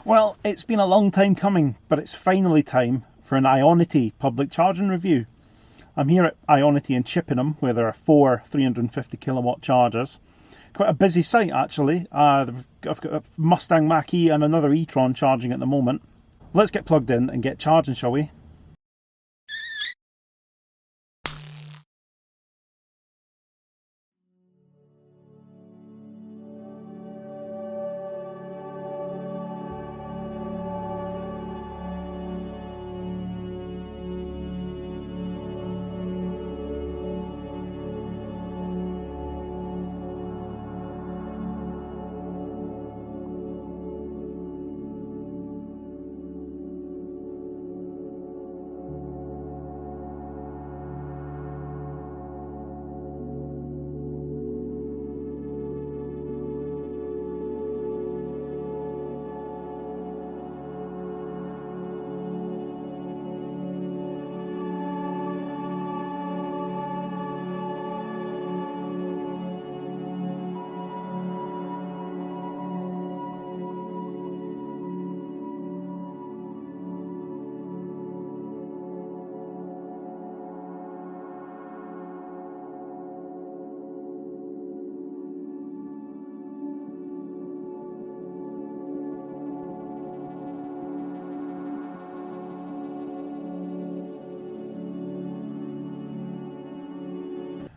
Well, it's been a long time coming, but it's finally time for an IONITY public charging review. I'm here at IONITY in Chippenham, where there are 4 350 kilowatt chargers. Quite a busy site actually. I've got a Mustang Mach-E and another e-Tron charging at the moment. Let's get plugged in and get charging, shall we?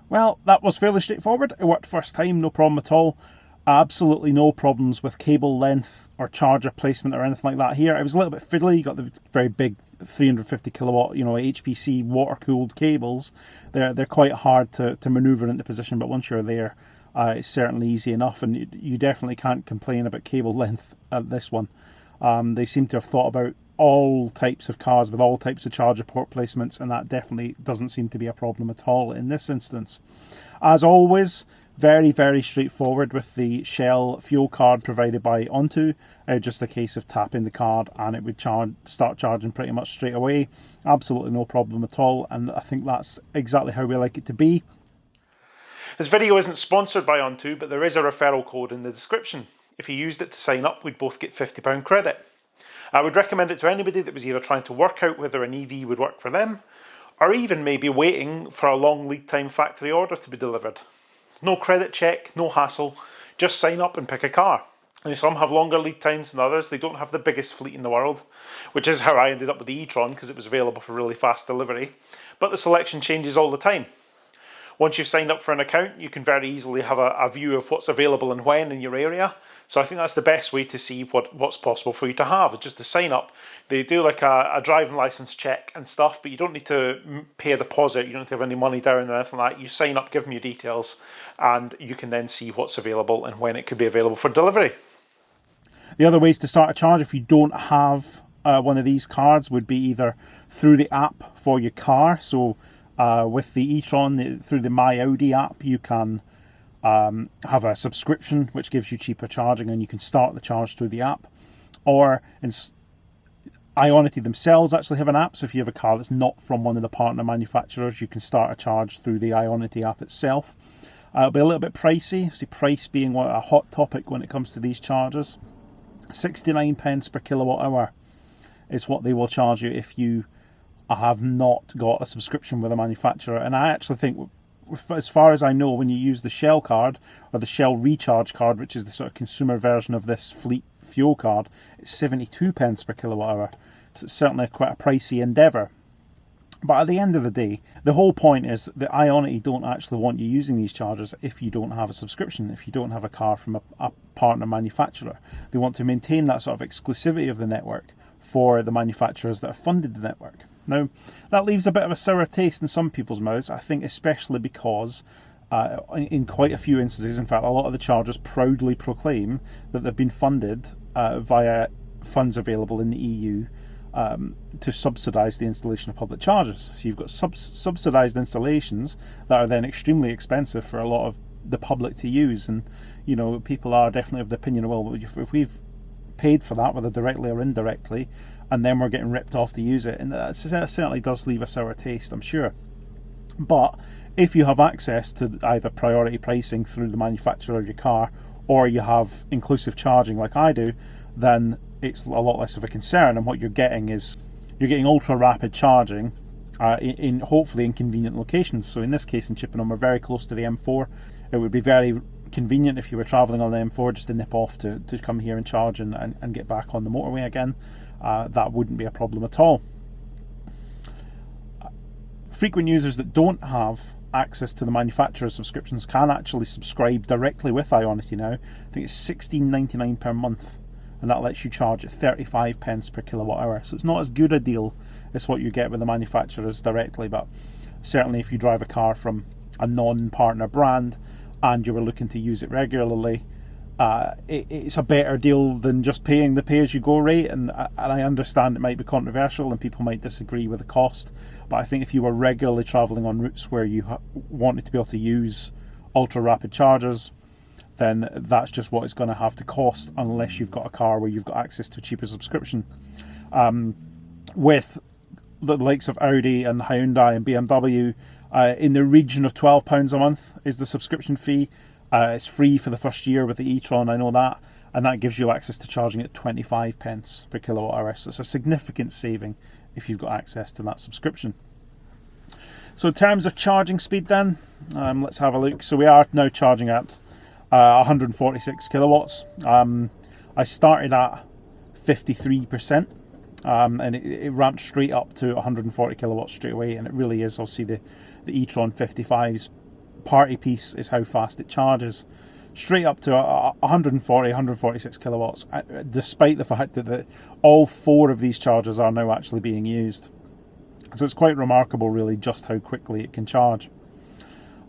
Well, that was fairly straightforward. It worked first time, no problem at all. Absolutely no problems with cable length or charger placement or anything like that here. It was a little bit fiddly. You got the very big 350 kilowatt, HPC water-cooled cables. They're quite hard to maneuver into position, but once you're there, it's certainly easy enough, and you definitely can't complain about cable length at this one. They seem to have thought about all types of cars with all types of charger port placements, and that definitely doesn't seem to be a problem at all in this instance. As always, very, very straightforward with the Shell fuel card provided by Onto. Just a case of tapping the card and it would start charging pretty much straight away. Absolutely no problem at all, and I think that's exactly how we like it to be. This video isn't sponsored by Onto, but there is a referral code in the description. If you used it to sign up, we'd both get £50 credit. I would recommend it to anybody that was either trying to work out whether an EV would work for them, or even maybe waiting for a long lead time factory order to be delivered. No credit check, no hassle, just sign up and pick a car. And some have longer lead times than others. They don't have the biggest fleet in the world, which is how I ended up with the e-Tron, because it was available for really fast delivery. But the selection changes all the time. Once you've signed up for an account, you can very easily have a view of what's available and when in your area. So I think that's the best way to see what's possible for you to have, just to sign up. They do like a driving license check and stuff, but you don't need to pay a deposit, you don't need to have any money down or anything like that. You sign up, give them your details, and you can then see what's available and when it could be available for delivery. The other ways to start a charge if you don't have one of these cards would be either through the app for your car. So with the e-Tron, through the My Audi app, you can have a subscription which gives you cheaper charging, and you can start the charge through the app. Or IONITY themselves actually have an app, so if you have a car that's not from one of the partner manufacturers, you can start a charge through the IONITY app itself. It'll be a little bit pricey, see price being a hot topic when it comes to these chargers. 69 pence per kilowatt hour is what they will charge you if you have not got a subscription with a manufacturer. And I actually think, as far as I know, when you use the Shell card or the Shell recharge card, which is the sort of consumer version of this fleet fuel card, it's 72 pence per kilowatt hour. So it's certainly quite a pricey endeavour. But at the end of the day, the whole point is that IONITY don't actually want you using these chargers if you don't have a subscription, if you don't have a car from a partner manufacturer. They want to maintain that sort of exclusivity of the network for the manufacturers that have funded the network. Now, that leaves a bit of a sour taste in some people's mouths, I think, especially because in quite a few instances, in fact, a lot of the chargers proudly proclaim that they've been funded via funds available in the EU to subsidise the installation of public chargers. So you've got subsidised installations that are then extremely expensive for a lot of the public to use, and people are definitely of the opinion, well, if we've paid for that, whether directly or indirectly, and then we're getting ripped off to use it, and that certainly does leave a sour taste, I'm sure. But if you have access to either priority pricing through the manufacturer of your car, or you have inclusive charging like I do, then it's a lot less of a concern, and what you're getting is you're getting ultra rapid charging in hopefully in convenient locations. So in this case in Chippenham, we're very close to the M4. It would be very convenient if you were travelling on the M4 just to nip off to come here and charge and get back on the motorway again. That wouldn't be a problem at all. Frequent users that don't have access to the manufacturer's subscriptions can actually subscribe directly with IONITY now. I think it's £16.99 per month, and that lets you charge at 35 pence per kilowatt hour. So it's not as good a deal as what you get with the manufacturers directly, but certainly if you drive a car from a non-partner brand and you were looking to use it regularly, it's a better deal than just paying the pay-as-you-go rate. And I understand it might be controversial and people might disagree with the cost, but I think if you were regularly travelling on routes where you wanted to be able to use ultra-rapid chargers, then that's just what it's going to have to cost, unless you've got a car where you've got access to a cheaper subscription. With the likes of Audi and Hyundai and BMW, in the region of £12 a month is the subscription fee. It's free for the first year with the e-Tron, I know that, and that gives you access to charging at 25 pence per kilowatt hour. So it's a significant saving if you've got access to that subscription. So in terms of charging speed then, let's have a look. So we are now charging at 146 kilowatts. I started at 53%, and it ramped straight up to 140 kilowatts straight away, and it really is obviously the e-Tron 55's party piece is how fast it charges, straight up to 146 kilowatts, despite the fact that all 4 of these chargers are now actually being used. So it's quite remarkable really just how quickly it can charge.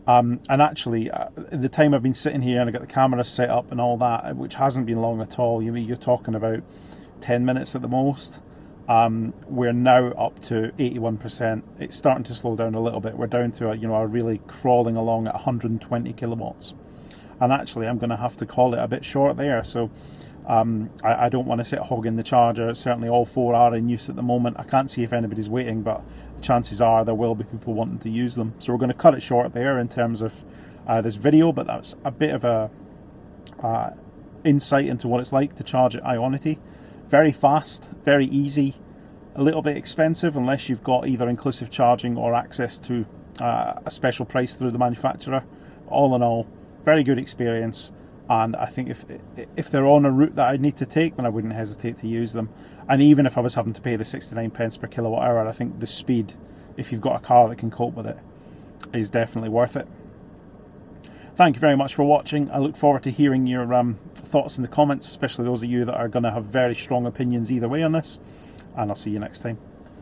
And actually, the time I've been sitting here and I got the camera set up and all that, which hasn't been long at all, you're talking about 10 minutes at the most. We're now up to 81%. It's starting to slow down a little bit. We're down to a really crawling along at 120 kilowatts. And actually, I'm going to have to call it a bit short there. So I don't want to sit hogging the charger. Certainly all 4 are in use at the moment. I can't see if anybody's waiting, but the chances are there will be people wanting to use them. So we're going to cut it short there in terms of this video, but that's a bit of a insight into what it's like to charge at IONITY. Very fast, very easy, a little bit expensive unless you've got either inclusive charging or access to a special price through the manufacturer. All in all, very good experience, and I think if they're on a route that I need to take, then I wouldn't hesitate to use them. And even if I was having to pay the 69 pence per kilowatt hour, I think the speed, if you've got a car that can cope with it, is definitely worth it. Thank you very much for watching. I look forward to hearing your thoughts in the comments, especially those of you that are going to have very strong opinions either way on this. And I'll see you next time.